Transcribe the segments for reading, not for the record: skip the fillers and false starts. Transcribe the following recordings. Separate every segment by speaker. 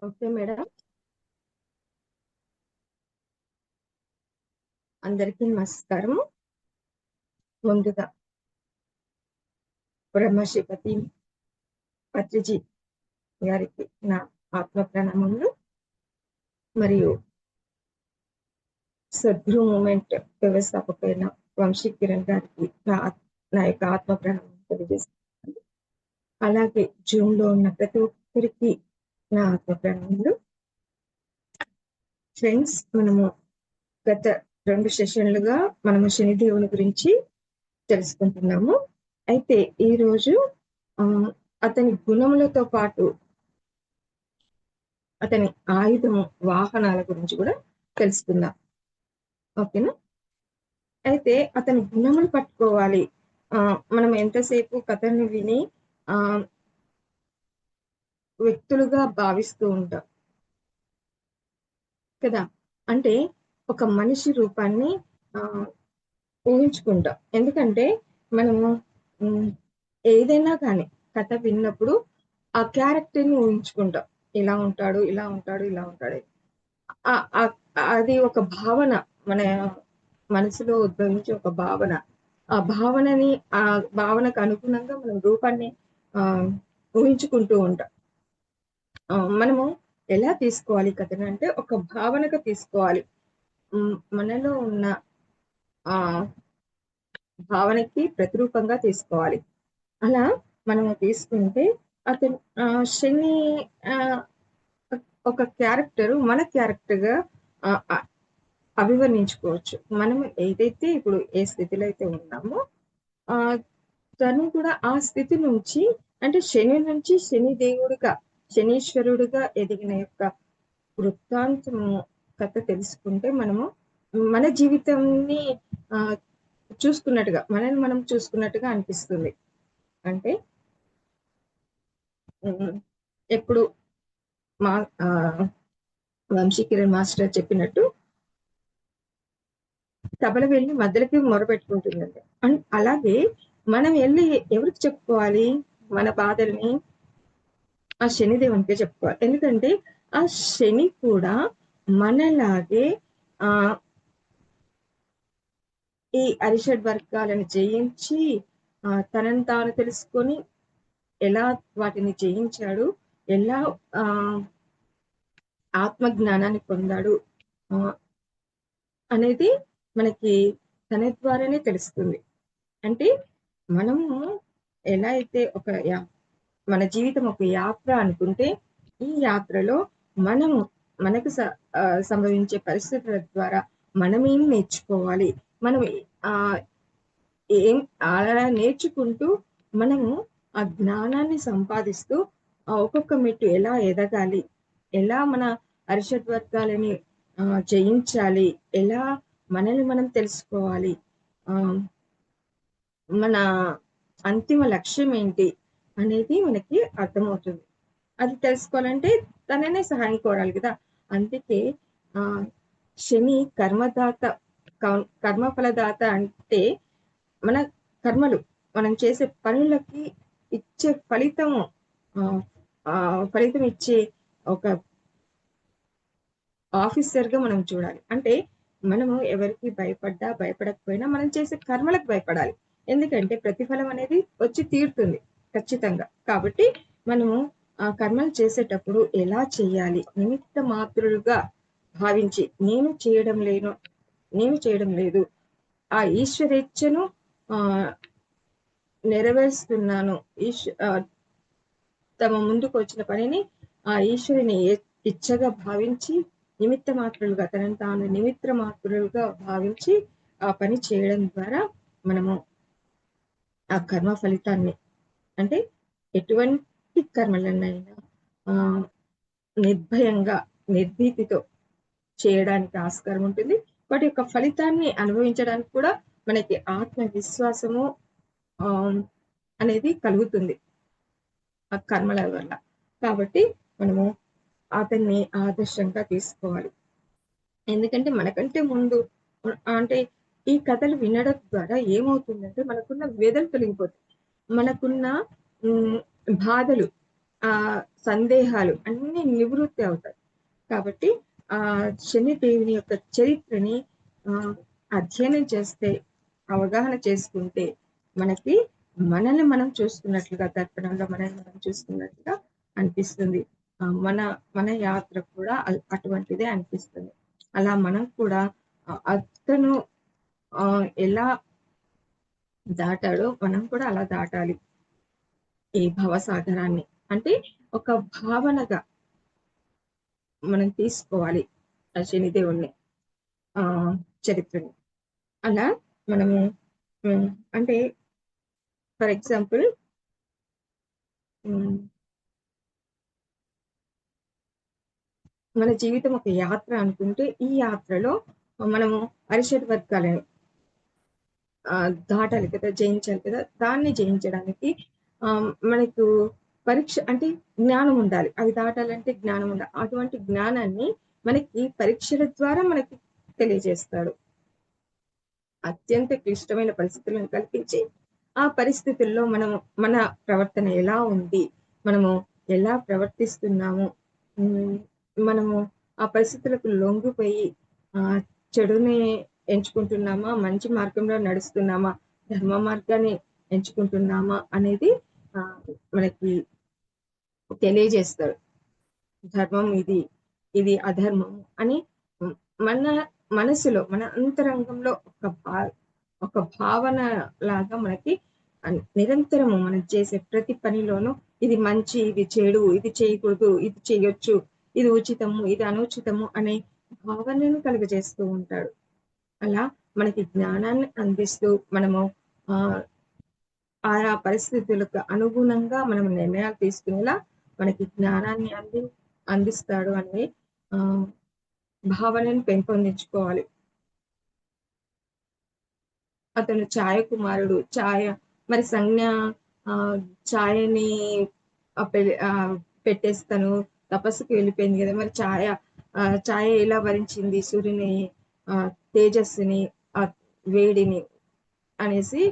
Speaker 1: Okay madam. అందరికీ నమస్కారం. ముందుగా బ్రహ్మశ్రీ పత్రిజీ గారికి నా ఆత్మ ప్రణామములు మరియు సద్గురు మూమెంట్ వ్యవస్థాపకులైన వంశీ కిరణ్ గారికి నా యొక్క ఆత్మ ప్రణామం తెలియజేస్తున్నాను. అలాగే జూమ్ లో ఉన్న ప్రతి ఒక్కరికి నా ఆత్మ ప్రణామములు. ఫ్రెండ్స్, మనము గత 2 సెషన్లుగా మనము శనిదేవుని గురించి తెలుసుకుంటున్నాము. అయితే ఈ రోజు అతని గుణములతో పాటు అతని ఆయుధము, వాహనాల గురించి కూడా తెలుసుకుందాం. ఓకేనా? అయితే అతని గుణములు పట్టుకోవాలి. మనం ఎంతసేపు కథను విని వ్యక్తులుగా భావిస్తూ ఉంటాం కదా. అంటే ఒక మనిషి రూపాన్ని ఊహించుకుంటాం. ఎందుకంటే మనము ఏదైనా కానీ కథ విన్నప్పుడు ఆ క్యారెక్టర్ని ఊహించుకుంటాం. ఇలా ఉంటాడు, ఇలా ఉంటాడు, ఇలా ఉంటాడు. అది ఒక భావన, మన మనసులో ఉద్భవించే ఒక భావన. ఆ భావనకు అనుగుణంగా మనం రూపాన్ని ఊహించుకుంటూ ఉంటాం. మనము ఎలా తీసుకోవాలి కథను అంటే ఒక భావనగా తీసుకోవాలి. మనలో ఉన్న భావనకి ప్రతిరూపంగా తీసుకోవాలి. అలా మనము తీసుకుంటే అతను శని ఒక క్యారెక్టర్ మన క్యారెక్టర్గా అభివర్ణించుకోవచ్చు. మనం ఏదైతే ఇప్పుడు ఏ స్థితిలో అయితే ఉన్నామో తను కూడా ఆ స్థితి నుంచి, అంటే శని నుంచి శని దేవుడిగా, శనీశ్వరుడిగా ఎదిగిన యొక్క వృత్తాంతము కథ తెలుసుకుంటే మనము మన జీవితాన్ని చూసుకున్నట్టుగా, మనల్ని మనం చూసుకున్నట్టుగా అనిపిస్తుంది. అంటే ఎప్పుడు మా వంశీ కిరణ్ మాస్టర్ చెప్పినట్టు తబల వెళ్ళి మధ్యలకి మొరపెట్టుకుంటుందండి. అలాగే మనం వెళ్ళి ఎవరికి చెప్పుకోవాలి మన బాధల్ని? ఆ శనిదేవునికే చెప్పుకోవాలి. ఎందుకంటే ఆ శని కూడా మనలాగే ఈ అరిషడ్ వర్గాలను జయించి తనను తాను తెలుసుకొని ఎలా వాటిని జయించాడు, ఎలా ఆత్మజ్ఞానాన్ని పొందాడు అనేది మనకి తన ద్వారానే తెలుస్తుంది. అంటే మనము ఎలా అయితే మన జీవితం ఒక యాత్ర అనుకుంటే, ఈ యాత్రలో మనకు సంభవించే పరిస్థితుల ద్వారా మనమేం నేర్చుకోవాలి, మనం అలా నేర్చుకుంటూ మనము ఆ జ్ఞానాన్ని సంపాదిస్తూ ఒక్కొక్క మెట్టు ఎలా ఎదగాలి, ఎలా మన అరిషడ్ వర్గాలని జయించాలి, ఎలా మనల్ని మనం తెలుసుకోవాలి, మన అంతిమ లక్ష్యం ఏంటి అనేది మనకి అర్థమవుతుంది. అది తెలుసుకోవాలంటే తననే సహాయం కోరాలి కదా. అందుకే శని కర్మఫలదాత. అంటే మన కర్మలు, మనం చేసే పనులకి ఇచ్చే ఫలితం ఇచ్చే ఒక ఆఫీసర్గా మనం చూడాలి. అంటే మనము ఎవరికి భయపడకపోయినా మనం చేసే కర్మలకు భయపడాలి. ఎందుకంటే ప్రతిఫలం అనేది వచ్చి తీరుతుంది ఖచ్చితంగా. కాబట్టి మనము ఆ కర్మలు చేసేటప్పుడు ఎలా చేయాలి, నిమిత్త మాత్రులుగా భావించి నేను చేయడం లేదు, ఆ ఈశ్వరేచ్ఛను నెరవేరుస్తున్నాను, తమ ముందుకు వచ్చిన పనిని ఆ ఈశ్వరుని ఇచ్చగా భావించి నిమిత్త మాత్రులుగా, తనను తాను నిమిత్త మాత్రులుగా భావించి ఆ పని చేయడం ద్వారా మనము ఆ కర్మ ఫలితాన్ని, అంటే ఎటువంటి కర్మలనైనా నిర్భయంగా, నిర్భీతితో చేయడానికి ఆస్కారం ఉంటుంది. వాటి యొక్క ఫలితాన్ని అనుభవించడానికి కూడా మనకి ఆత్మవిశ్వాసము అనేది కలుగుతుంది ఆ కర్మల వల్ల. కాబట్టి మనము అతన్ని ఆదర్శంగా తీసుకోవాలి. ఎందుకంటే మనకంటే ముందు, అంటే ఈ కథలు వినడం ద్వారా ఏమవుతుందంటే మనకున్న వేదన తొలగిపోతాయి, మనకున్న బాధలు ఆ సందేహాలు అన్ని నివృత్తి అవుతాయి. కాబట్టి ఆ శని దేవుని యొక్క చరిత్రని అధ్యయనం చేస్తే, అవగాహన చేసుకుంటే మనకి మనల్ని మనం చూస్తున్నట్లుగా, దర్పణంలో మనల్ని మనం చూస్తున్నట్లుగా అనిపిస్తుంది. మన మన యాత్ర కూడా అటువంటిదే అనిపిస్తుంది. అలా మనం కూడా అతను ఎలా దాటాడో మనం కూడా అలా దాటాలి ఈ భవసాగరాన్ని. అంటే ఒక భావనగా మనం తీసుకోవాలి ఆ శనిదేవుణ్ణి చరిత్రని. అలా మనము అంటే ఫర్ ఎగ్జాంపుల్ మన జీవితం ఒక యాత్ర అనుకుంటే, ఈ యాత్రలో మనము అరిషడ్ వర్గాలని దాటాలి కదా, జయించాలి కదా. దాన్ని జయించడానికి మనకు పరీక్ష అంటే జ్ఞానం ఉండాలి. అవి దాటాలంటే జ్ఞానం ఉండాలి. అటువంటి జ్ఞానాన్ని మనకి పరీక్షల ద్వారా మనకి తెలియజేస్తాడు. అత్యంత క్లిష్టమైన పరిస్థితులను కల్పించి, ఆ పరిస్థితుల్లో మనము మన ప్రవర్తన ఎలా ఉంది, మనము ఎలా ప్రవర్తిస్తున్నాము, మనము ఆ పరిస్థితులకు లొంగిపోయి చెడుని ఎంచుకుంటున్నామా, మంచి మార్గంలో నడుస్తున్నామా, ధర్మ మార్గాన్ని ఎంచుకుంటున్నామా అనేది మనకి తెలియజేస్తాడు. ధర్మం ఇది, ఇది అధర్మం అని మన మనసులో, మన అంతరంగంలో ఒక భావన లాగా మనకి నిరంతరము మనం చేసే ప్రతి పనిలోనూ ఇది మంచి, ఇది చెడు, ఇది చేయకూడదు, ఇది చేయొచ్చు, ఇది ఉచితము, ఇది అనుచితము అనే భావనను కలుగజేస్తూ ఉంటాడు. అలా మనకి జ్ఞానాన్ని అందిస్తూ మనము ఆయా పరిస్థితులకు అనుగుణంగా మనం నిర్ణయాలు తీసుకునేలా మనకి జ్ఞానాన్ని అందిస్తాడు అనే భావనను పెంపొందించుకోవాలి. అతను ఛాయ కుమారుడు. మరి సంజ్ఞ ఛాయని పెట్టేసి తను తపస్సుకి వెళ్ళిపోయింది కదా, మరి ఛాయ ఎలా భరించింది సూర్యుని తేజస్సుని, వేడిని అనేసి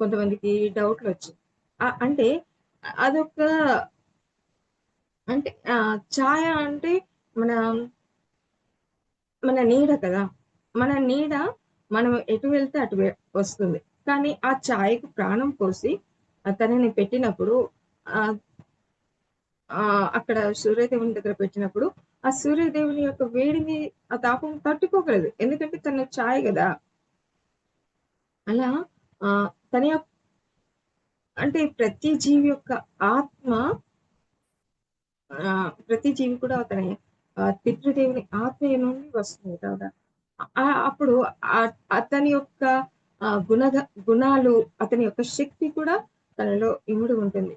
Speaker 1: కొంతమందికి డౌట్లు వచ్చింది. అంటే అదొక అంటే ఛాయ అంటే మన నీడ కదా. మన నీడ మనం ఎటు వెళ్తే అటు వస్తుంది. కానీ ఆ ఛాయకు ప్రాణం పోసి తనని పెట్టినప్పుడు అక్కడ సూర్యదేవుని దగ్గర పెట్టినప్పుడు ఆ సూర్యదేవుని యొక్క వేడిని, ఆ తాపం తట్టుకోగలదు. ఎందుకంటే తన ఛాయ కదా. అలా తన అంటే ప్రతి జీవి యొక్క ఆత్మ, ప్రతి జీవి కూడా అతని పితృదేవుని ఆత్మ నుండి వస్తుంది కదా. అప్పుడు అతని యొక్క గుణాలు, అతని యొక్క శక్తి కూడా తనలో ఇముడు ఉంటుంది.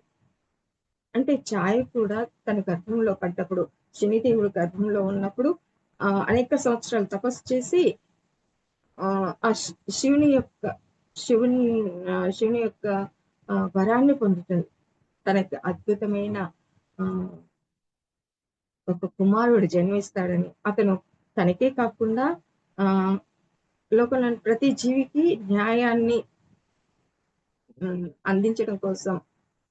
Speaker 1: అంటే ఛాయ కూడా తన గర్భంలో పడ్డప్పుడు, శనిదేవుడు గర్భంలో ఉన్నప్పుడు అనేక సంవత్సరాలు తపస్సు చేసి ఆ శివుని యొక్క వరాన్ని పొందుతుంది. తనకి అద్భుతమైన ఒక కుమారుడు జన్మిస్తాడని, అతను తనకే కాకుండా లోకంలోని ప్రతి జీవికి న్యాయాన్ని అందించడం కోసం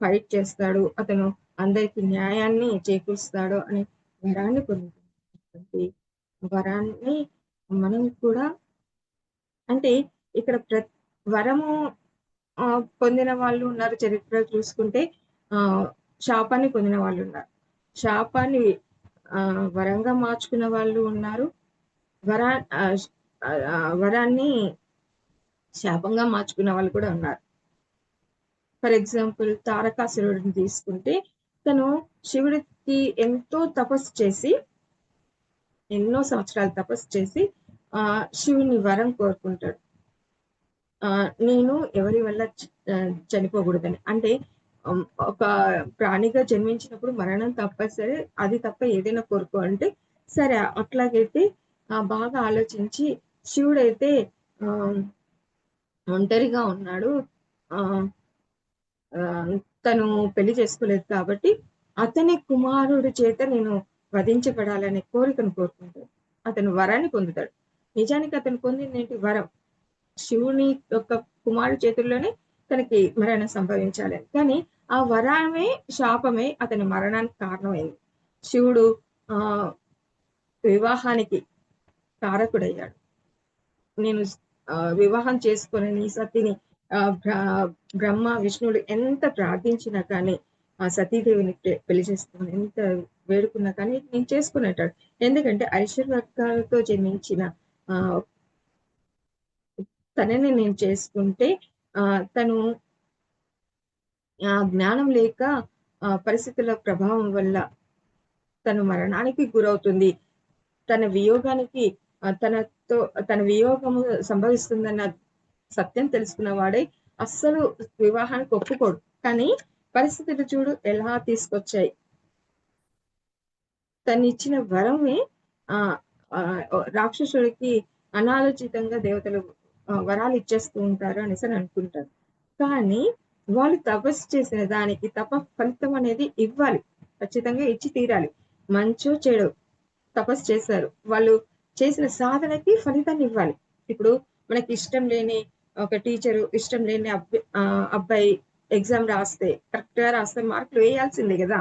Speaker 1: ఫైట్ చేస్తాడు, అతను అందరికి న్యాయాన్ని చేకూరుస్తాడు అనే వరాన్ని పొందుతుంది. వరాన్ని మనం కూడా అంటే ఇక్కడ వరము పొందిన వాళ్ళు ఉన్నారు. చరిత్ర చూసుకుంటే శాపాన్ని పొందిన వాళ్ళు ఉన్నారు. శాపాన్ని వరంగా మార్చుకున్న వాళ్ళు ఉన్నారు. వరాన్ని శాపంగా మార్చుకున్న వాళ్ళు కూడా ఉన్నారు. ఫర్ ఎగ్జాంపుల్ తారకాసురుడిని తీసుకుంటే, తను శివుడికి ఎంతో తపస్సు చేసి, ఎన్నో సంవత్సరాలు తపస్సు చేసి శివుని వరం కోరుకుంటాడు. నేను ఎవరి వల్ల చనిపోకూడదని. అంటే ఒక ప్రాణిగా జన్మించినప్పుడు మరణం తప్పనిసరి, అది తప్ప ఏదైనా కోరుకో అంటే, సరే అట్లాగైతే బాగా ఆలోచించి శివుడైతే ఒంటరిగా ఉన్నాడు, తను పెళ్లి చేసుకోలేదు కాబట్టి అతని కుమారుడి చేత నేను వధించబడాలనే కోరికను కోరుకుంటాడు. అతను వరాన్ని పొందుతాడు. నిజానికి అతను పొందింది ఏంటి? వరం. శివుని యొక్క కుమారుడి చేతుల్లోనే తనకి మరణం సంభవించాలని. కానీ ఆ వరమే శాపమే అతని మరణానికి కారణమైంది. శివుడు ఆ వివాహానికి కారకుడయ్యాడు. నేను వివాహం చేసుకోనని సతిని బ్రహ్మ విష్ణువులు ఎంత ప్రార్థించినా కానీ ఆ సతీదేవిని పెళ్లి చేసుకోమని ఎంత వేడుకున్నా కానీ నేను చేసుకునేటాడు. ఎందుకంటే ఐశ్వర్యతో జన్మించిన ఆ తనని నేను చేసుకుంటే తను జ్ఞానం లేక పరిస్థితుల ప్రభావం వల్ల తను మరణానికి గురవుతుంది. తన వియోగానికి తన వియోగము సంభవిస్తుందన్న సత్యం తెలుసుకున్న వాడే అస్సలు వివాహానికి ఒప్పుకోడు. కానీ పరిస్థితులు చూడు ఎలా తీసుకొచ్చాయి. తను ఇచ్చిన వరమే ఆ రాక్షసుడికి అనాలోచితంగా దేవతలు వరాలు ఇచ్చేస్తూ ఉంటారు అనేసి అనుకుంటారు. కానీ వాళ్ళు తపస్సు చేసిన దానికి ఫలితం అనేది ఇవ్వాలి. ఖచ్చితంగా ఇచ్చి తీరాలి. మంచో చెడు తపస్సు చేశారు. వాళ్ళు చేసిన సాధనకి ఫలితాన్ని ఇవ్వాలి. ఇప్పుడు మనకి ఇష్టం లేని ఒక టీచరు, ఇష్టం లేని అబ్బాయి ఎగ్జామ్ రాస్తే కరెక్ట్ గా రాస్తే మార్కులు వేయాల్సిందే కదా.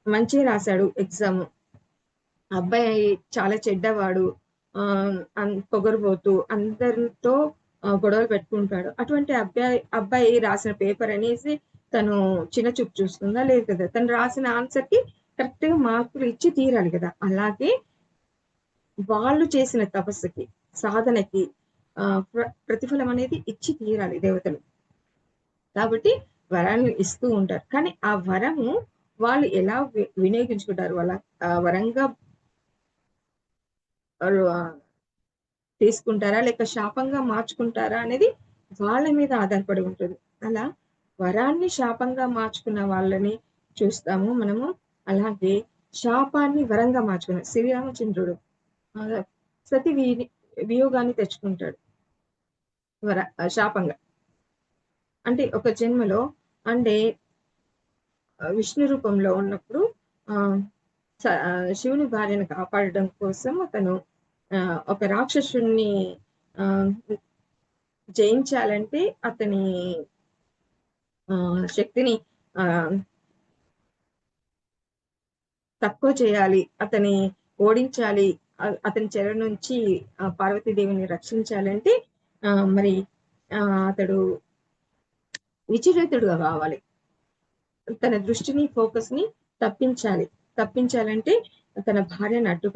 Speaker 1: మంచిగా రాశాడు ఎగ్జామ్, అబ్బాయి చాలా చెడ్డవాడు, పొగరుబోతూ అందరితో గొడవలు పెట్టుకుంటాడు. అటువంటి అబ్బాయి రాసిన పేపర్ అనేసి తను చిన్న చూపు చూస్తుందా? లేదు కదా. తను రాసిన ఆన్సర్ కి కరెక్ట్ గా మార్కులు ఇచ్చి తీరాలి కదా. అలాగే వాళ్ళు చేసిన తపస్సుకి, సాధనకి ప్రతిఫలం అనేది ఇచ్చి తీరాలి దేవతలు. కాబట్టి వరాన్ని ఇస్తూ ఉంటారు. కానీ ఆ వరము వాళ్ళు ఎలా వినియోగించుకుంటారు, వాళ్ళ వరంగా తీసుకుంటారా లేక శాపంగా మార్చుకుంటారా అనేది వాళ్ళ మీద ఆధారపడి ఉంటుంది. అలా వరాన్ని శాపంగా మార్చుకున్న వాళ్ళని చూస్తాము మనము. అలాగే శాపాన్ని వరంగా మార్చుకున్న శ్రీరామచంద్రుడు సతి వియోగాన్ని తెచ్చుకుంటాడు శాపంగా. అంటే ఒక జన్మలో అంటే విష్ణు రూపంలో ఉన్నప్పుడు శివుని భార్యను కాపాడడం కోసం అతను ఒక రాక్షసుని జయించాలంటే అతని శక్తిని తక్కువ చేయాలి, అతని ఓడించాలి, అతని చెర నుంచి పార్వతీదేవిని రక్షించాలంటే మరి అతడు విచలితుడుగా కావాలి. తన దృష్టిని ఫోకస్ ని తప్పించాలంటే తన భార్యను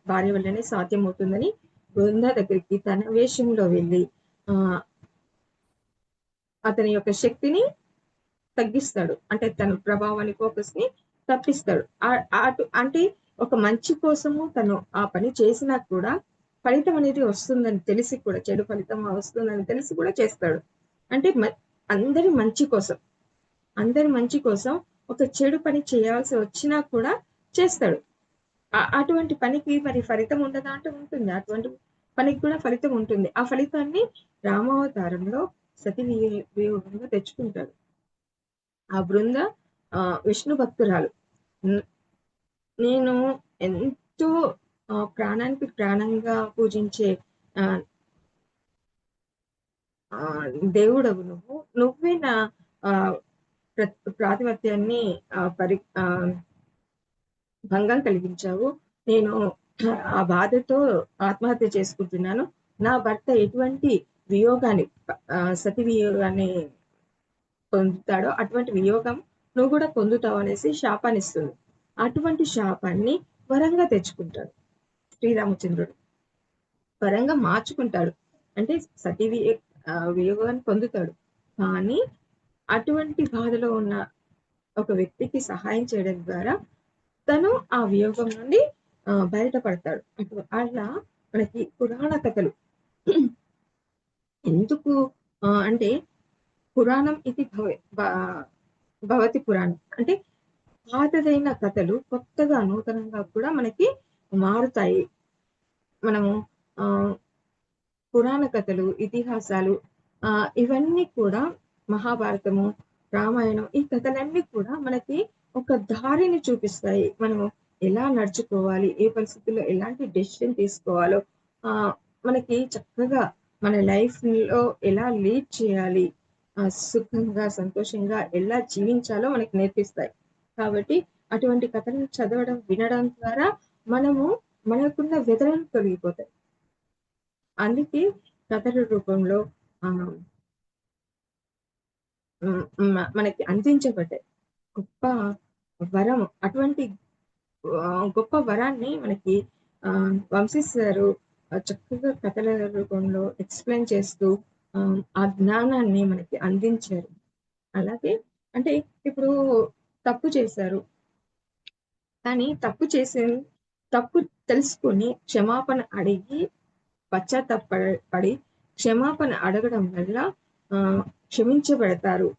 Speaker 1: భార్య వల్లనే సాధ్యమవుతుందని బృంద దగ్గరికి తన వేషంలో వెళ్ళి అతని యొక్క శక్తిని తగ్గిస్తాడు. అంటే తన ప్రభావాన్ని ఫోకస్ ని తప్పిస్తాడు. అంటే ఒక మంచి కోసము తను ఆ పని చేసినా కూడా ఫలితం అనేది వస్తుందని తెలిసి కూడా, చెడు ఫలితం వస్తుందని తెలిసి కూడా చేస్తాడు. అంటే అందరి మంచి కోసం ఒక చెడు పని చేయాల్సి వచ్చినా కూడా చేస్తాడు. అటువంటి పనికి మరి ఫలితం ఉండదా అంటే ఉంటుంది. అటువంటి పనికి కూడా ఫలితం ఉంటుంది. ఆ ఫలితాన్ని రామావతారంలో సతి వియోగంగా తెచ్చుకుంటాడు. ఆ బృంద విష్ణు భక్తురాలు. నేను ఎంతో ప్రాణానికి ప్రాణంగా పూజించే దేవుడవు నువ్వే నా ప్రాతిపత్యాన్ని భంగం కలిగించావు. నేను ఆ బాధతో ఆత్మహత్య చేసుకుంటున్నాను. నా భర్త ఎటువంటి వియోగాన్ని సతి వియోగాన్ని పొందుతాడో అటువంటి వియోగం నువ్వు కూడా పొందుతావు అనేసి శాపాన్ని ఇస్తుంది. అటువంటి శాపాన్ని వరంగా తెచ్చుకుంటాడు శ్రీరామచంద్రుడు. వరంగా మార్చుకుంటాడు. అంటే సతీ వియోగాన్ని పొందుతాడు. కానీ అటువంటి బాధలో ఉన్న ఒక వ్యక్తికి సహాయం చేయడం ద్వారా తను ఆ వియోగం నుండి బయటపడతాడు. అట్లా మనకి పురాణ కథలు ఎందుకు అంటే పురాణం ఇది భవతి పురాణం అంటే పాతదైన కథలు కొత్తగా నూతనంగా కూడా మనకి మారుతాయి. మనము పురాణ కథలు, ఇతిహాసాలు ఇవన్నీ కూడా మహాభారతము, రామాయణం ఈ కథలన్నీ కూడా మనకి ఒక దారిని చూపిస్తాయి. మనము ఎలా నడుచుకోవాలి, ఏ పరిస్థితుల్లో ఎలాంటి డెసిషన్ తీసుకోవాలో మనకి చక్కగా మన లైఫ్ లో ఎలా లీడ్ చేయాలి సుఖంగా, సంతోషంగా ఎలా జీవించాలో మనకి నేర్పిస్తాయి. కాబట్టి అటువంటి కథలను చదవడం, వినడం ద్వారా మనము మనకున్న వ్యధలను తొలగిపోతాయి. అందుకే కథల రూపంలో ఆహ్, మనకి అందించబడ్డాయి. గొప్ప వరం. అటువంటి గొప్ప వరాన్ని మనకి వంశీ సారు చక్కగా కథల రూపంలో ఎక్స్‌ప్లెయిన్ చేస్తూ ఆ జ్ఞానాన్ని మనకి అందించారు. అలాగే అంటే ఇప్పుడు తప్పు చేశారు. కానీ తప్పు తెలుసుకొని క్షమాపణ అడిగి పడి క్షమాపణ అడగడం వల్ల క్షమించబడతారు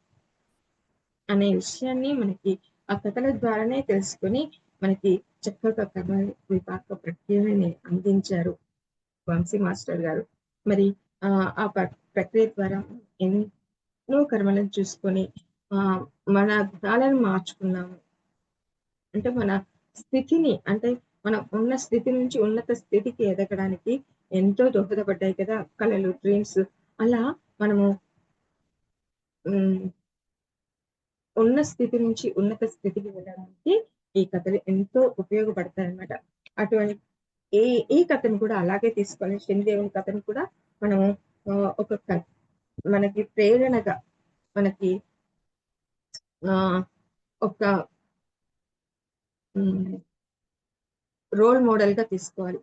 Speaker 1: అనే విషయాన్ని మనకి ఆ కథల ద్వారానే తెలుసుకొని మనకి చక్కగా కథ విపాక ప్రక్రియని అందించారు వంశీ మాస్టర్ గారు. మరి ఆ ప్రక్రియ ద్వారా ఎన్నో కర్మలను చూసుకొని మన గుణాలను మార్చుకున్నాము. అంటే మన స్థితిని అంటే మనం ఉన్న స్థితి నుంచి ఉన్నత స్థితికి ఎదగడానికి ఎంతో దోహదపడ్డాయి కదా కళలు, డ్రీమ్స్. అలా మనము హ్మ్. ఉన్న స్థితి నుంచి ఉన్నత స్థితికి వెళ్ళడానికి ఈ కథలు ఎంతో ఉపయోగపడతాయన్నమాట. అటువంటి ఈ ఈ కథను కూడా అలాగే తీసుకోవాలి. శనిదేవుని కథను కూడా మనము ఒక మనకి ప్రేరణగా మనకి ఆహ్, ఒక హ్మ్. రోల్ మోడల్‌గా తీసుకోవాలి.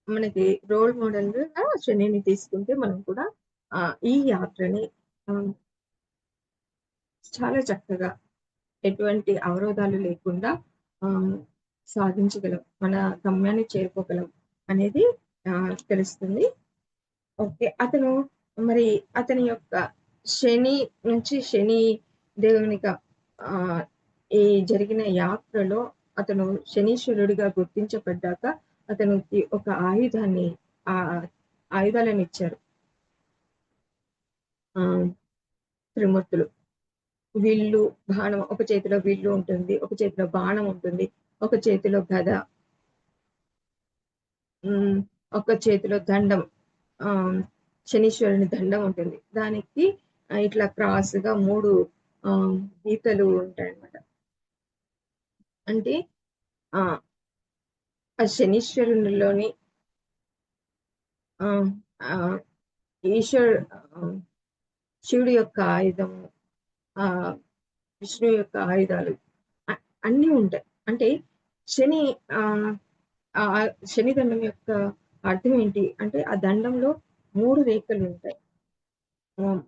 Speaker 1: మనకి రోల్ మోడల్‌గా శనిని తీసుకుంటే మనం కూడా ఈ యాత్రని ఆహ్, చాలా చక్కగా ఎటువంటి అవరోధాలు లేకుండా ఆహ్, సాధించగలం. మన గమ్యాన్ని చేరుకోగలం అనేది తెలుస్తుంది. ఓకే. మరి అతని యొక్క శని నుంచి శని దేవునిగా ఆహ్, ఈ జరిగిన యాత్రలో అతను శనీశ్వరుడిగా గుర్తించబడ్డాక అతనికి ఒక ఆయుధాలనిచ్చారు. త్రిమూర్తులు. విల్లు, బాణం ఒక చేతిలో విల్లు ఉంటుంది. ఒక చేతిలో బాణం ఉంటుంది. ఒక చేతిలో గద. హ్మ్. ఒక చేతిలో దండం. ఆహ్, శనీశ్వరుని దండం ఉంటుంది. దానికి ఇట్లా క్రాస్‌గా 3 గీతలు ఉంటాయన్నమాట. అంటే ఆహ్, ఆ శనీశ్వరునిలోని ఆహ్, ఆహ్, ఈశ్వర్ ఆహ్, శివుడి యొక్క ఆయుధము, ఆహ్, విష్ణు యొక్క ఆయుధాలు అ అన్నీ ఉంటాయి. అంటే శని ఆహ్, శని దండం యొక్క అర్థం ఏంటి అంటే ఆ దండంలో 3 రేఖలుంటాయి.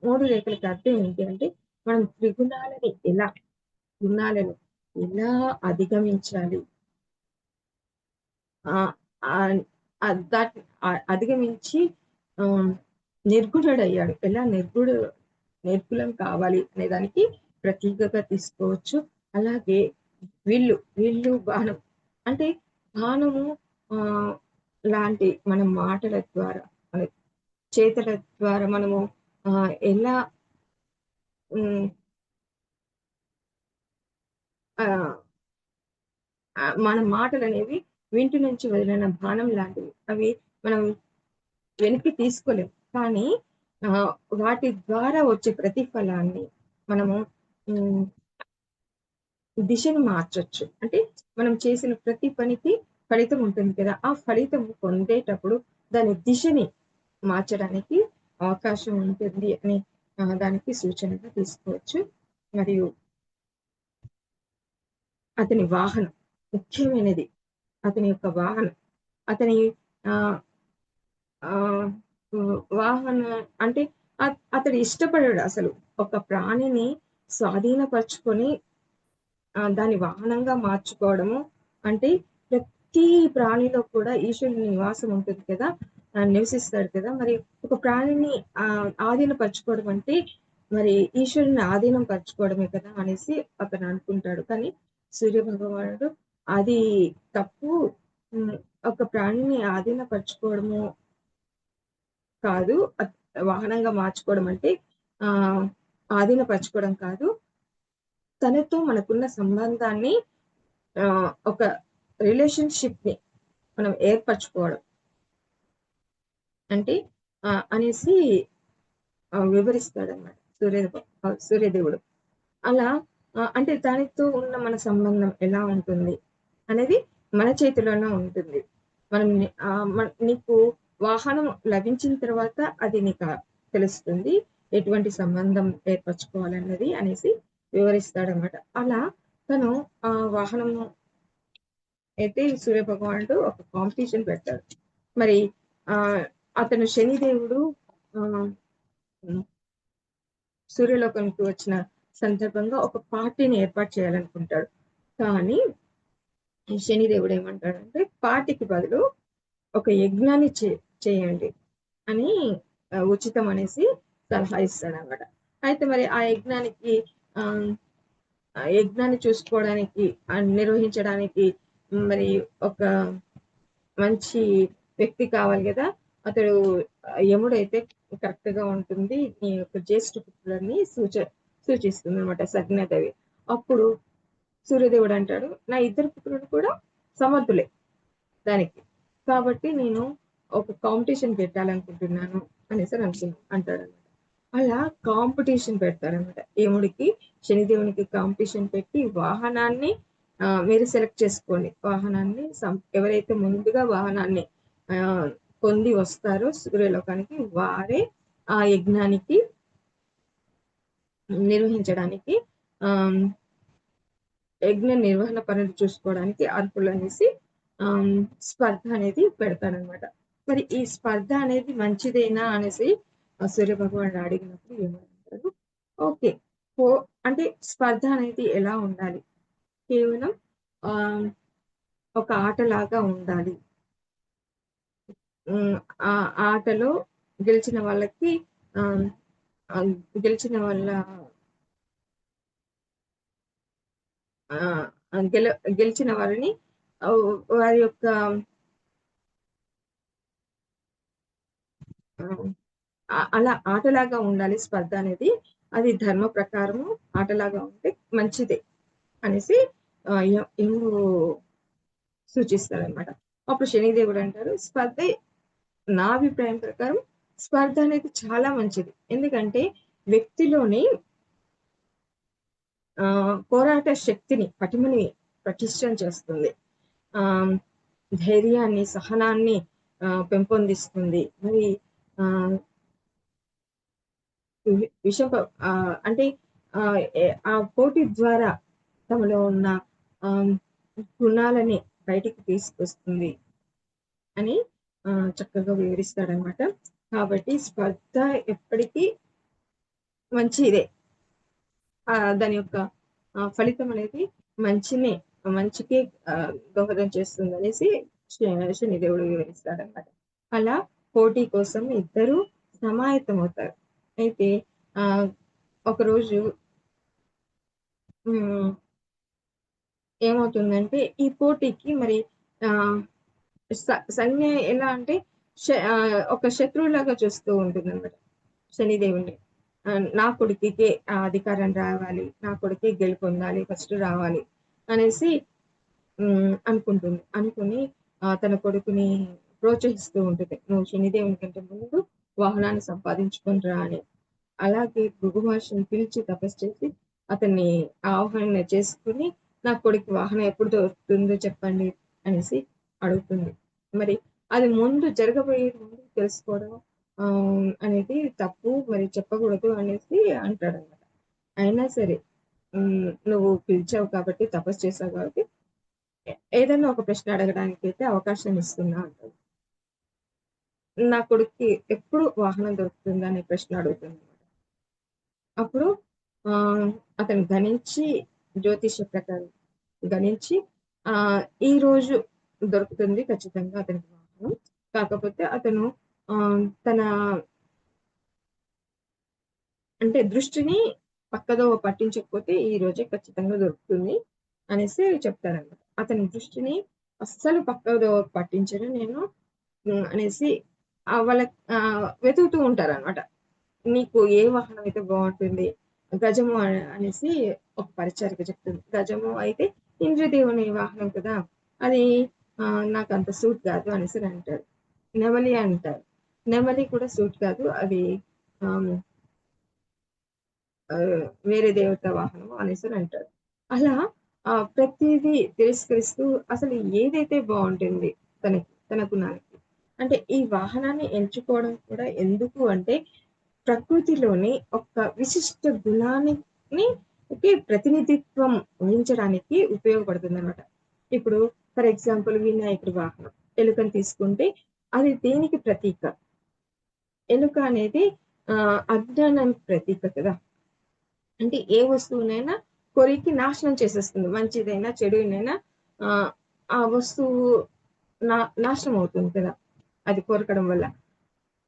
Speaker 1: 3 రేఖలకి అర్థం ఏంటి అంటే మనం గుణాలను ఎలా అధిగమించాలి? ఆహ్, ఆహ్, దాన్ని అధిగమించి ఆహ్, నిర్గుణుడయ్యాడు. ఎలా నిర్గులం కావాలి అనే దానికి ప్రతీకగా తీసుకోవచ్చు. అలాగే బాణం అంటే బాణము ఆహ్, లాంటి మన మాటల ద్వారా, మన చేతల ద్వారా మనము ఎలా హ్మ్. ఆహ్, మన మాటలనేవి వింటి నుంచి వదిలిన బాణం లాంటివి. అవి మనం వెనక్కి తీసుకోలేం. కానీ ఆహ్, వాటి ద్వారా వచ్చే ప్రతిఫలాన్ని మనము హ్మ్. దిశను మార్చొచ్చు. అంటే మనం చేసిన ప్రతి పనికి ఫలితం ఉంటుంది కదా! ఆ ఫలితం పొందేటప్పుడు దాని దిశని మార్చడానికి అవకాశం ఉంటుంది అని దానికి సూచనగా తీసుకోవచ్చు. మరియు అతని వాహనం ముఖ్యమైనది. అతని యొక్క వాహనం. అతని ఆహ్, ఆహ్, వాహనం అంటే అతడు ఇష్టపడడు అసలు. ఒక ప్రాణిని స్వాధీనపరుచుకొని దాన్ని వాహనంగా మార్చుకోవడము అంటే ప్రతి ప్రాణిలో కూడా ఈశ్వరుని నివాసం ఉంటుంది కదా! నివసిస్తాడు కదా! మరి ఒక ప్రాణిని ఆధీనపరుచుకోవడం అంటే మరి ఈశ్వరుని ఆధీనం పరుచుకోవడమే కదా! అనేసి అతను అనుకుంటాడు. కానీ సూర్యభగవానుడు అది తప్పు. హ్మ్. ఒక ప్రాణిని ఆధీనపరుచుకోవడము కాదు. వాహనంగా మార్చుకోవడం అంటే ఆహ్, ఆధీనపరుచుకోవడం కాదు. తనతో మనకున్న సంబంధాన్ని ఒక రిలేషన్‌షిప్‌ని మనం ఏర్పరచుకోవడం. అంటే అనేసి వివరిస్తాడన్నమాట సూర్యదేవుడు. అలా అంటే దానితో ఉన్న మన సంబంధం ఎలా ఉంటుంది అనేది మన చేతిలోనే ఉంటుంది. మనం నీకు వాహనం లభించిన తర్వాత అది నీకు తెలుస్తుంది. ఎటువంటి సంబంధం ఏర్పరచుకోవాలన్నది అనేసి వివరిస్తాడన్నమాట. అలా తను వాహనము అయితే సూర్యభగవానుడు ఒక కాంపిటీషన్ పెడతాడు. మరి అతను శనిదేవుడు సూర్యలోకానికి వచ్చిన సందర్భంగా ఒక పార్టీని ఏర్పాటు చేయాలనుకుంటాడు. కానీ శనిదేవుడు ఏమంటాడంటే పార్టీకి బదులు ఒక యజ్ఞాన్ని చేయండి అని ఉచితం అనేసి సలహా ఇస్తాడనమాట. అయితే మరి ఆ యజ్ఞాన్ని చూసుకోవడానికి నిర్వహించడానికి మరి ఒక మంచి వ్యక్తి కావాలి కదా. అతడు యముడైతే కరెక్ట్ గా ఉంటుంది. నీ యొక్క జ్యేష్ఠ పుత్రులని సూచిస్తుంది అనమాట సజ్ఞదేవి. అప్పుడు సూర్యదేవుడు అంటాడు, నా ఇద్దరు పుత్రులు కూడా సమర్థులే దానికి, కాబట్టి నేను ఒక కాంపిటీషన్ పెట్టాలనుకుంటున్నాను అనేసి అంటాడు. అలా కాంపిటీషన్ పెడతారనమాట. యముడికి శనిదేవునికి కాంపిటీషన్ పెట్టి వాహనాన్ని మీరు సెలెక్ట్ చేసుకోండి. వాహనాన్ని ఎవరైతే ముందుగా వాహనాన్ని పొంది వస్తారో సూర్యలోకానికి వారే ఆ యజ్ఞానికి నిర్వహించడానికి యజ్ఞ నిర్వహణ పనులు చూసుకోవడానికి అర్హులు అనేసి స్పర్ధ అనేది పెడతారనమాట. మరి ఈ స్పర్ధ అనేది మంచిదేనా అనేసి సూర్య భగవానుడు అడిగినప్పుడు ఏమంటారు, ఓకే అంటే స్పర్ధ అనేది ఎలా ఉండాలి, కేవలం ఒక ఆటలాగా ఉండాలి. ఆ ఆటలో గెలిచిన వాళ్ళకి గెలిచిన వాళ్ళ గెలిచిన వారిని వారి యొక్క అలా ఆటలాగా ఉండాలి స్పర్ధ అనేది. అది ధర్మ ప్రకారము ఆటలాగా ఉంటే మంచిదే అనేసి యముడు సూచిస్తారనమాట. అప్పుడు శనిదేవుడు అంటారు, స్పర్ధ నా అభిప్రాయం ప్రకారం స్పర్ధ అనేది చాలా మంచిది. ఎందుకంటే వ్యక్తిలోని పోరాట శక్తిని, పటిమని పటిష్టం చేస్తుంది. ధైర్యాన్ని, సహనాన్ని పెంపొందిస్తుంది. మరి అంటే ఆ పోటీ ద్వారా తమలో ఉన్న గుణాలని బయటికి తీసుకొస్తుంది అని చక్కగా వివరిస్తాడనమాట. కాబట్టి స్పర్ధ ఎప్పటికీ మంచిదే. దాని యొక్క ఫలితం అనేది మంచికే దోహదం చేస్తుంది అనేసి శనిదేవుడు వివరిస్తాడనమాట. అలా పోటీ కోసం ఇద్దరు సమాయత్తం అవుతారు. అయితే ఒకరోజు ఏమవుతుందంటే ఈ పోటీకి మరి సంజ్ఞ ఎలా అంటే ఒక శత్రువులాగా చూస్తూ ఉంటుంది అనమాట శనిదేవుని. నా కొడుకుకే ఆ అధికారం రావాలి, నా కొడుకే గెలుపొందాలి, ఫస్ట్ రావాలి అనేసి అనుకుంటుంది. అనుకుని తన కొడుకుని ప్రోత్సహిస్తూ ఉంటుంది, నువ్వు శనిదేవుని కంటే ముందు వాహనాన్ని సంపాదించుకొని రా అని. అలాగే భృగు మహర్షిని పిలిచి తపస్సు చేసి అతన్ని ఆహ్వాన చేసుకుని నా కొడుకు వాహనం ఎప్పుడు దొరుకుతుందో చెప్పండి అనేసి అడుగుతుంది. మరి అది జరగబోయేది ముందు తెలుసుకోవడం అనేది తప్పు, మరి చెప్పకూడదు అనేసి అంటాడు అనమాట. అయినా సరే నువ్వు పిలిచావు కాబట్టి, తపస్సు చేసావు కాబట్టి ఏదైనా ఒక ప్రశ్న అడగడానికి అయితే అవకాశం ఇస్తున్నా అంటాడు. నా కొడుక్కి ఎప్పుడు వాహనం దొరుకుతుందా అనే ప్రశ్న అడుగుతుంది. అప్పుడు అతను గణించి జ్యోతిష ప్రకారం గణించి ఈ రోజు దొరుకుతుంది ఖచ్చితంగా అతనికి వాహనం. కాకపోతే అతను తన అంటే దృష్టిని పక్కదో పట్టించకపోతే ఈ రోజే ఖచ్చితంగా దొరుకుతుంది అనేసి చెప్తారన్నమాట. అతని దృష్టిని అస్సలు పక్కదో పట్టించను నేను అనేసి వాళ్ళ వెతుకుతూ ఉంటారనమాట. నీకు ఏ వాహనం అయితే బాగుంటుంది, గజము అనేసి ఒక పరిచారిక చెప్తుంది. గజము అయితే ఇంద్రదేవుని వాహనం కదా, అది నాకు అంత సూట్ కాదు అనేసి అంటాడు. నెమలి అంటారు, నెమలి కూడా సూట్ కాదు, అది వేరే దేవత వాహనము అనేసని అంటారు. అలా ప్రతీదీ తిరస్కరిస్తూ అసలు ఏదైతే బావుంటుంది తన గుణానికి. అంటే ఈ వాహనాన్ని ఎంచుకోవడం కూడా ఎందుకు అంటే ప్రకృతిలోని ఒక విశిష్ట గుణానికి ప్రతినిధిత్వం వహించడానికి ఉపయోగపడుతుందనమాట. ఇప్పుడు ఫర్ ఎగ్జాంపుల్ వినాయకుడి వాహనం ఎలుకని తీసుకుంటే అది దేనికి ప్రతీక? ఎలుక అనేది అజ్ఞానానికి ప్రతీక కదా! అంటే ఏ వస్తువునైనా కొరికి నాశనం చేసేస్తుంది. మంచిదైనా, చెడునైనా ఆహ్, ఆ వస్తువు నా నాశనం అవుతుంది కదా! అది కొరకడం వల్ల.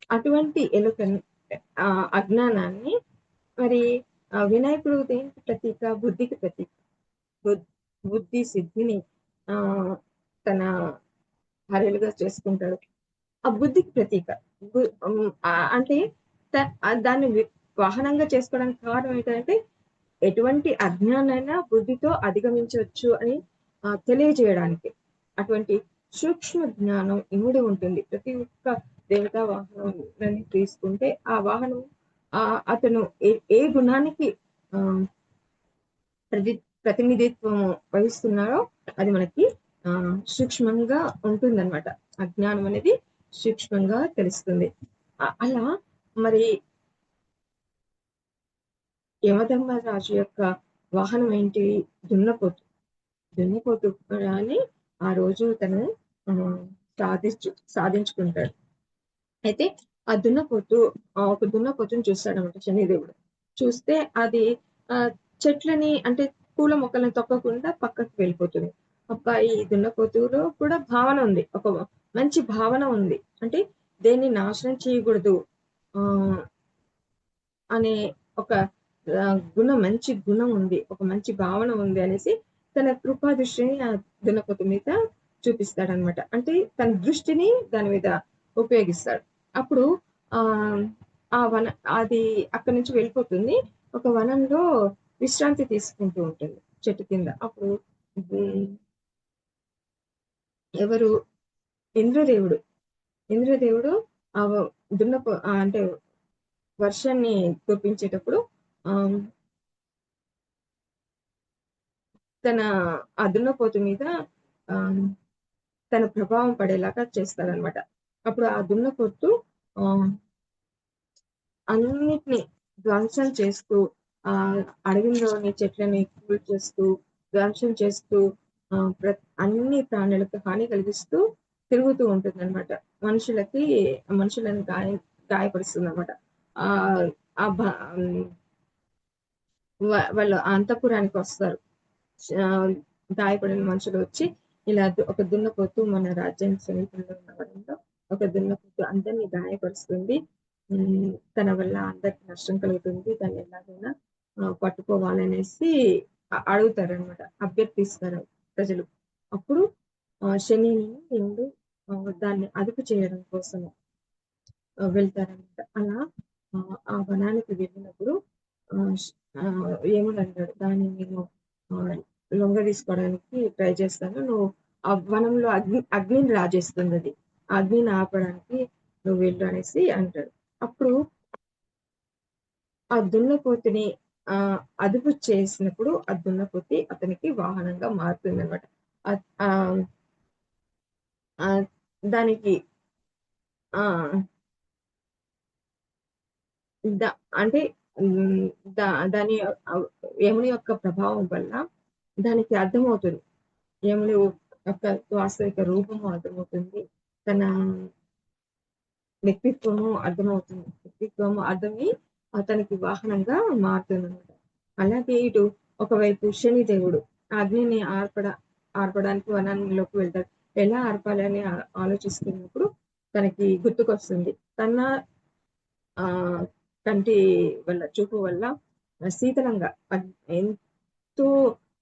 Speaker 1: అటువంటి ఎలుకని అజ్ఞానాన్ని మరి వినాయకుడు దేనికి ప్రతీక? బుద్ధికి ప్రతీక. బుద్ బుద్ధి, సిద్ధిని ఆహ్, తన హరేలుగా చేసుకుంటాడు. ఆ బుద్ధికి ప్రతీక. అంటే దాన్ని వాహనంగా చేసుకోవడానికి కారణం ఏంటంటే, ఎటువంటి అజ్ఞానైనా బుద్ధితో అధిగమించొచ్చు అని తెలియజేయడానికి. అటువంటి సూక్ష్మ జ్ఞానం ఇమిడి ఉంటుంది. ప్రతి ఒక్క దేవతా వాహనాన్ని తీసుకుంటే, ఆ వాహనం అతను ఏ గుణానికి ఆహ్, ప్రతి ప్రతినిధిత్వం వహిస్తున్నారో అది మనకి సూక్ష్మంగా ఉంటుందన్నమాట. అజ్ఞానం అనేది సూక్ష్మంగా తెలుస్తుంది. అలా మరి యమధర్మరాజు యొక్క వాహనం ఏంటి? దున్నపోతు. దున్నపోతు అని ఆ రోజు తను ఆహ్, సాధించుకుంటాడు. అయితే ఆ దున్నపోతు ఒక దున్నపోతుని చూస్తాడనమాట శనిదేవుడు. చూస్తే అది ఆహ్, చెట్లని అంటే పూల మొక్కలను తొక్కకుండా పక్కకి వెళ్ళిపోతుంది. అబ్బా! ఈ దున్నపోతులో కూడా భావన ఉంది. ఒక మంచి భావన ఉంది. అంటే దేన్ని నాశనం చేయకూడదు. ఆహ్, అనే ఒక మంచి గుణం ఉంది. ఒక మంచి భావన ఉంది అనేసి తన కృపా దృష్టిని ఆ దున్నపోతు మీద చూపిస్తాడనమాట. అంటే తన దృష్టిని దాని మీద ఉపయోగిస్తాడు. అప్పుడు ఆహ్, ఆ వన అది అక్కడి నుంచి వెళ్ళిపోతుంది. ఒక వనంలో విశ్రాంతి తీసుకుంటూ ఉంటుంది చెట్టు కింద. అప్పుడు హ్మ్. ఎవరు ఇంద్రదేవుడు. ఇంద్రదేవుడు ఆహ్, అంటే వర్షాన్ని కురిపించేటప్పుడు ఆహ్, తన ఆ దున్నపోతు మీద ఆహ్, తన ప్రభావం పడేలాగా చేస్తాడనమాట. అప్పుడు ఆ దున్నపోతు ఆహ్, అన్నిటిని ధ్వంసం చేస్తూ అడవిలోని చెట్లని కూల్చేస్తూ, ధ్వంసం చేస్తూ అన్ని ప్రాణులకు హాని కలిగిస్తూ తిరుగుతూ ఉంటుందనమాట. మనుషులకి మనుషులను గాయపరుస్తుందనమాట. ఆహ్, ఆ భ హ్మ్. వాళ్ళు ఆ అంతఃపురానికొస్తారు. ఆహ్, గాయపడిన మనుషులొచ్చి ఇలా ఒక దున్నపోతు మన రాజ్యం సమీపంలో ఉన్న వనంలో ఒక దున్నపోతు అందరిని గాయపరుస్తుంది. తన వల్ల అందరికి నష్టం కలుగుతుంది. దాన్ని ఎలాగైనా పట్టుకోవాలనేసి అడుగుతారనమాట. అభ్యర్థిస్తారు ప్రజలు. అప్పుడు శని దేవుడు దాన్ని అదుపు చేయడం కోసం వెళ్తారనమాట. అలా ఆ వనానికి వెళ్ళినప్పుడు ఏమని దాన్ని నేను ఆహ్, లొంగదీసుకోవడానికి ట్రై చేస్తాను. నువ్వు ఆ వనంలో అగ్నిని రాజేస్తుందది. ఆ అగ్నిని ఆపడానికి నువ్వు వెళ్ళు అనేసి అంటాడు. అప్పుడు ఆ దున్నపోతుని అదుపు చేసినప్పుడు ఆ దున్నపోతి అతనికి వాహనంగా మారుతుందనమాట. అద్ ఆహ్, ఆహ్, దానికి ఆ! ద అంటే హ్మ్. దా దాని ఆహ్, యముని యొక్క ప్రభావం వల్ల దానికి అర్థమవుతుంది. యముని యొక్క వాస్తవిక రూపము అర్థమవుతుంది. తన వ్యక్తిత్వము అర్థమవుతుంది. వ్యక్తిత్వము అర్థమై అతనికి వాహనంగా మారుతుందనమాట. అలాగే ఇటు ఒకవైపు శనిదేవుడు అగ్నిని ఆర్పడానికి వనంలోకి వెళ్తాడు. ఎలా ఆర్పాలని ఆలోచిస్తున్నప్పుడు తనకి గుర్తుకొస్తుంది. తన ఆహ్, కంటి వల్ల చూపు వల్ల శీతలంగా ఎంతో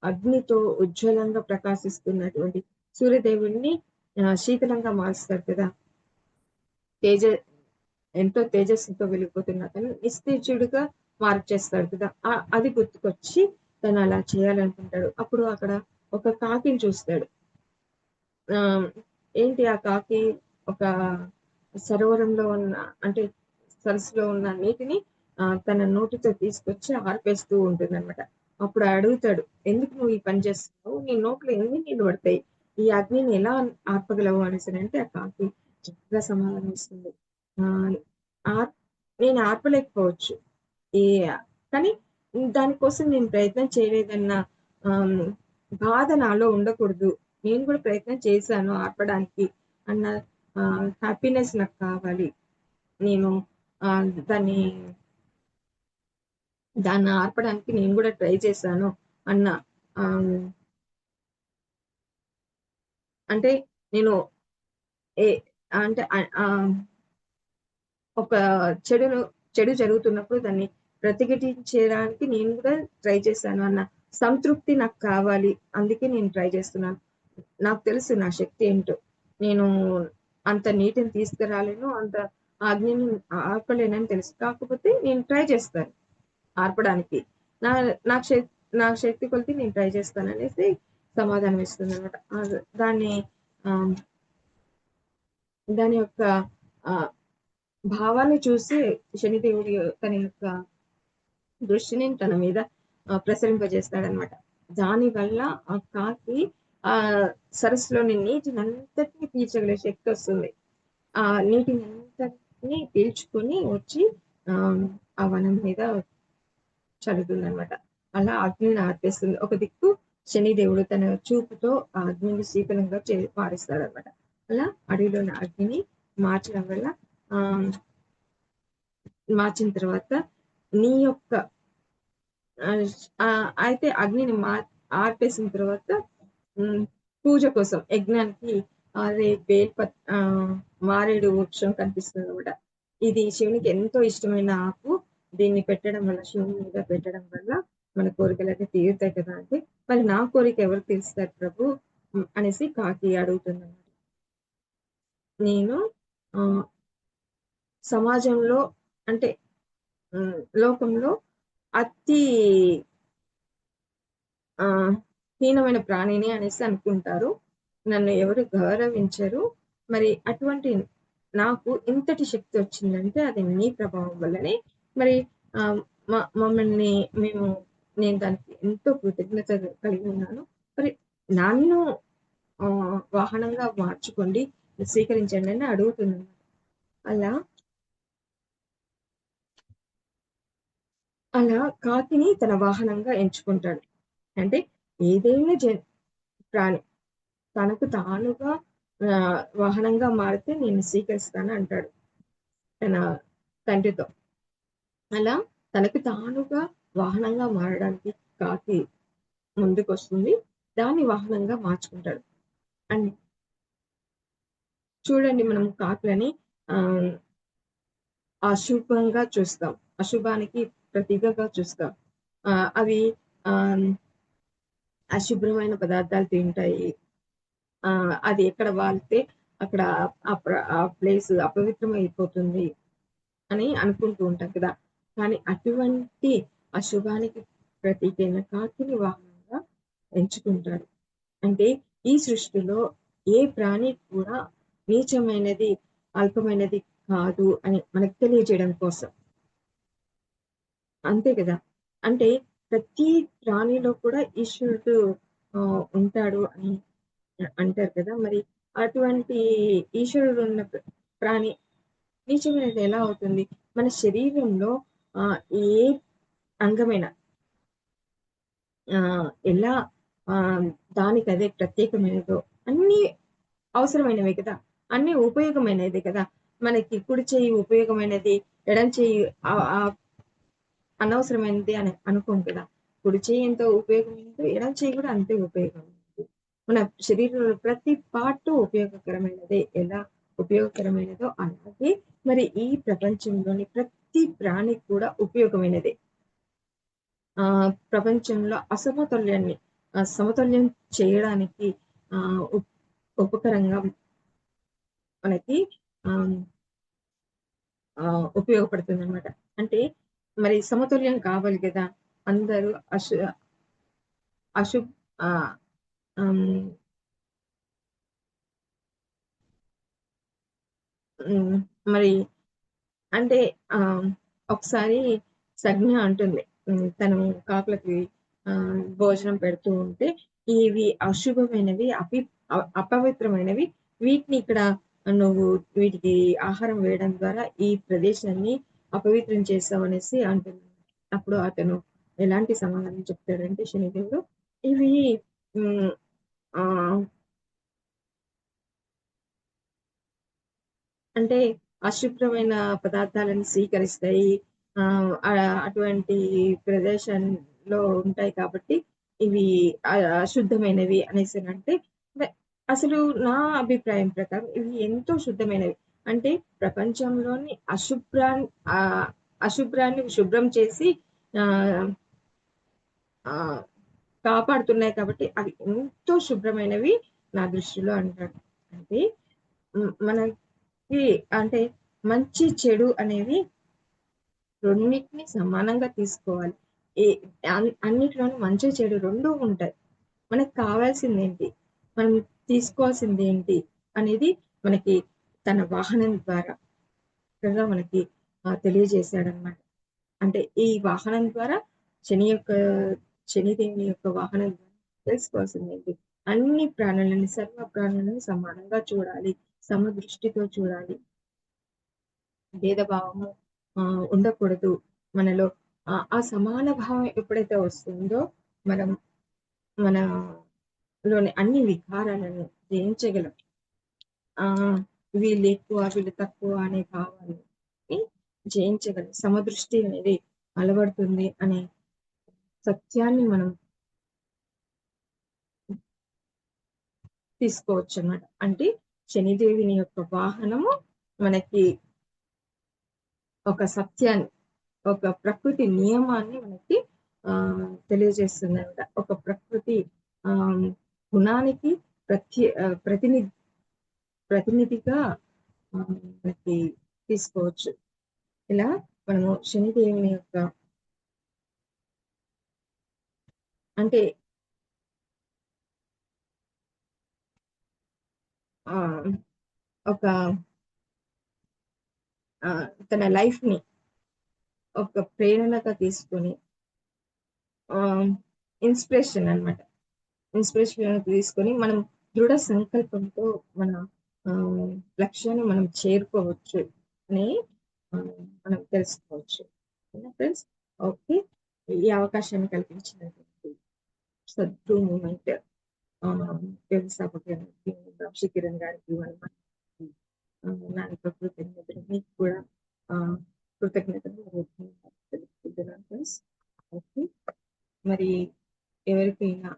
Speaker 1: అగ్నితో ఉజ్వలంగా ప్రకాశిస్తున్నటువంటి సూర్యదేవుడిని శీతలంగా మారుస్తాడు కదా! తేజ ఎంతో తేజస్సుతో వెలిగిపోతున్న అతన్ని నిస్తేజుడిగా మార్చేస్తాడు కదా! అది గుర్తుకొచ్చి తను అలా చేయాలనుకుంటాడు. అప్పుడు అక్కడ ఒక కాకిని చూస్తాడు. ఆహ్, ఏంటి ఆ కాకి ఒక సరోవరంలో ఉన్న అంటే సరస్సులో ఉన్న నీటిని తన నోటితో తీసుకొచ్చి ఆర్పేస్తూ ఉంటుందనమాట. అప్పుడు అడుగుతాడు, "ఎందుకు నువ్వు ఈ పని చేస్తున్నావు? నీ నోట్లో ఎన్ని నీళ్లు పడతాయి? ఈ అగ్నిని ఎలా ఆర్పగలవు?" అనేసనంటే ఆ కాకి చక్కగా సమాధానం ఇస్తుంది. ఆహ్, ఆర్ నేను ఆర్పలేకపోవచ్చు. ఈ కానీ దానికోసం నేను ప్రయత్నం చేయలేదన్న ఆహ్, బాధ నాలో ఉండకూడదు. నేను కూడా ప్రయత్నం చేశాను ఆర్పడానికి అన్న హ్యాపీనెస్ నాకు కావాలి. నేను దాన్ని దాన్ని ఆర్పడానికి నేను గూడా ట్రై చేశాను అన్న ఆహ్, అంటే నేను ఏ అంటే ఒక చెడును చెడు జరుగుతున్నప్పుడు దాన్ని ప్రతిఘటించడానికి నేను గూడా ట్రై చేశాను అన్న సంతృప్తి నాకు కావాలి. అందుకే నేను ట్రై చేస్తున్నాను. నాకు తెలుసు నా శక్తి ఏంటో. నేను అంత నీటిని తీసుకురాలేను. అంత అగ్నిని ఆర్పలేనని తెలుసు. కాకపోతే నేను ట్రై చేస్తాను ఆర్పడానికి. నా నాకు శక్ నాకు శక్తి కొలది నేను ట్రై చేస్తాననేసి సమాధానం ఇస్తుందనమాట. దాన్ని ఆహ్, దాని యొక్క ఆహ్, భావాన్ని చూసి శనిదేవుడు తన యొక్క దృష్టిని తన మీద ప్రసరింపజేస్తాడనమాట. దానివల్ల ఆ కాకి ఆహ్, సరస్సులోని నీటినంతటిని పీల్చగల శక్తొస్తుంది. ఆ నీటినంతటిని పీల్చుకొని వచ్చి ఆహ్, ఆ వనం మీద చల్లుతుందనమాట. అలా అగ్నిని ఆర్పేస్తుంది. ఒక దిక్కు శనిదేవుడు తన చూపుతో ఆ అగ్నిని శీతలంగా మారుస్తాడనమాట. అలా అడవిలోని అగ్నిని మార్చడం వల్ల ఆహ్, మార్చిన తర్వాత నీ యొక్క అయితే అగ్నిని ఆర్పేసిన తర్వాత హ్మ్. పూజ కోసం యజ్ఞానికి అదే మారేడు వృక్షం కనిపిస్తుందనమాట. ఇది శివునికి ఎంతో ఇష్టమైన ఆకు. దీన్ని పెట్టడం వల్ల శివుని మీద పెట్టడం వల్ల మన కోరికలన్నీ తీరుతాయి కదా! అంటే, మరి నా కోరిక ఎవరు తీరుస్తారు ప్రభు? అనేసి కాకి అడుగుతుందనమాట. నేను ఆహ్, సమాజంలో అంటే లోకంలో అతి ఆహ్, హీనమైన ప్రాణిని అనేసి అనుకుంటారు. నన్ను ఎవరు గౌరవించరు. మరి అటువంటి నాకు ఇంతటి శక్తి వచ్చిందంటే అది నీ ప్రభావం వల్లనే. మరి ఆహ్, మమ్మల్ని మేము నేను దానికి ఎంతో కృతజ్ఞతలు కలిగి ఉన్నాను. మరి నన్ను వాహనంగా మార్చుకోండి, స్వీకరించండి అని అడుగుతున్నాను. అలా, అలా కాకిని తన వాహనంగా ఎంచుకుంటాడు. అంటే ఏదైనా ప్రాణి తనకు తానుగా వాహనంగా మారితే నేను స్వీకరిస్తాను అంటాడు తన తండ్రితో. అలా తనకు తానుగా వాహనంగా మారడానికి కాకి ముందుకొస్తుంది. దాన్ని వాహనంగా మార్చుకుంటాడు. అండ్ చూడండి మనం కాకులని ఆహ్, అశుభంగా చూస్తాం. అశుభానికి ప్రతీకగా చూస్తాం. అవి ఆహ్, అశుభ్రమైన పదార్థాలు తింటాయి. అది ఎక్కడ వాలితే అక్కడ ఆ ప్లేస్ అపవిత్రమైపోతుంది అని అనుకుంటూ ఉంటాం కదా! కానీ అటువంటి అశుభానికి ప్రతీకైన కాకిని వాహనంగా ఎంచుకుంటాడు. అంటే ఈ సృష్టిలో ఏ ప్రాణి కూడా నీచమైనది, అల్పమైనది కాదు అని మనకు తెలియజేయడం కోసం. అంతే కదా! అంటే ప్రతి ప్రాణిలో కూడా ఈశ్వరుడు ఉంటాడు అని అంటారు కదా! మరి అటువంటి ఈశ్వరుడు ఉన్న ప్రాణి నీచమైనది ఎలా అవుతుంది? మన శరీరంలో ఏ అంగమైన ఎలా దానికదే ప్రత్యేకమైనదో అన్నీ అవసరమైనవే కదా! అన్నీ ఉపయోగమైనదే కదా! మనకి కుడి చెయ్యి ఉపయోగమైనది, ఎడమ చెయ్యి అనవసరమైనది అని అనుకోం కదా! కుడి చెయ్యి ఎంత ఉపయోగమైనదో, ఎడమ చెయ్యి కూడా అంతే ఉపయోగమైనది. మన శరీరంలో ప్రతి పార్టు ఉపయోగకరమైనదే. ఎలా ఉపయోగకరమైనదో అలాగే మరి ఈ ప్రపంచంలోని ప్రతి ప్రాణికి కూడా ఉపయోగమైనదే. ప్రపంచంలో అసమతుల్యాన్ని సమతుల్యం చేయడానికి ఆహ్, ఉపకరంగా మనకి ఆహ్, ఉపయోగపడుతుందనమాట. అంటే మరి సమతుల్యం కావాలి గదా! అందరూ అశుభ్ ఆహ్, హ్మ్. హ్మ్. మరి అంటే ఆహ్ ఒకసారి సంజ్ఞ అంటుంది. తను కాకులకి భోజనం పెడుతూ ఉంటే, ఇవి అశుభమైనవి, అపవిత్రమైనవి. వీటిని ఇక్కడ నువ్వు వీటికి ఆహారం వేయడం ద్వారా ఈ ప్రదేశాన్ని అపవిత్రం చేశావనేసి అంటుంది. అప్పుడు అతను ఎలాంటి సమాధానం చెప్తాడంటే శనిదేవుడు, ఇవి హ్మ్. ఆహ్, అంటే అశుభ్రమైన పదార్థాలను స్వీకరిస్తాయి. అటువంటి ప్రదేశంలో ఉంటాయి కాబట్టి ఇవి అశుద్ధమైనవి అనేసనంటే, వె అసలు నా అభిప్రాయం ప్రకారం ఇవి ఎంతో శుద్ధమైనవి. అంటే ప్రపంచంలోని ఆహ్, అశుభ్రాన్ని శుభ్రం చేసి ఆహ్, ఆహ్, కాపాడుతున్నాయి కాబట్టి అవి ఎంతో శుభ్రమైనవి నా దృష్టిలో అంటాను. అంటే మనకి అంటే మంచి, చెడు అనేవి రెండిటిని సమానంగా తీసుకోవాలి. ఏ అన్నిట్లోనూ మంచి, చెడు 2 ఉంటాయి. మనకు కావాల్సిందేంటి? మనం తీసుకోవాల్సిందేంటి? అనేది మనకి తన వాహనం ద్వారా చక్కగా మనకి తెలియజేశాడనమాట. అంటే ఈ వాహనం ద్వారా శని యొక్క శనిదేవుని యొక్క వాహనం ద్వారా తెలుసుకోవాల్సిందేంటి? అన్ని ప్రాణులని, సర్వ ప్రాణులను సమానంగా చూడాలి. సమదృష్టితో చూడాలి. భేదభావము ఉండకూడదు. మనలో ఆ సమాన భావం ఎప్పుడైతే వస్తుందో, మనం మనలోని అన్ని వికారాలను జయించగలం. వీళ్ళెక్కువ, వీళ్ళు తక్కువ అనే భావాన్ని జయించగలం. సమదృష్టి అనేది అలవడుతుంది అనే సత్యాన్ని మనం తీసుకోవచ్చనమాట. అంటే శనిదేవుని యొక్క వాహనము మనకి ఒక సత్యాన్ని, ఒక ప్రకృతి నియమాన్ని మనకి తెలియజేస్తుందనమాట. ఒక ప్రకృతి ఆహ్, గుణానికి ప్రతిని ప్రతినిధిగా మనకి తీసుకోవచ్చు. ఇలా మనము శనిదేవుని యొక్క అంటే ఆహ్, ఒక తన లైఫ్‌ని ఒక ప్రేరణగా తీసుకొని ఆహ్, ఇన్‌స్పిరేషన్ అన్నమాట. ఇన్‌స్పిరేషన్‌గా తీసుకొని మనం దృఢ సంకల్పంతో మన ఆహ్, లక్ష్యాన్ని మనం చేరుకోవచ్చు అని మనం తెలుసుకోవచ్చు. ఓకేనా ఫ్రెండ్స్? ఓకే. ఈ అవకాశాన్ని కల్పించినటువంటి సద్గురు మూవ్‌మెంట్ వ్యవస్థాపకులైన వంశీ కిరణ్ గారికి, నా యొక్క కృతజ్ఞతలు. మీకు కూడా ఆహ్, కృతజ్ఞతలు తెలుపుకుంటున్నాను ఫ్రెండ్స్. ఓకే. మరి ఎవరికైనా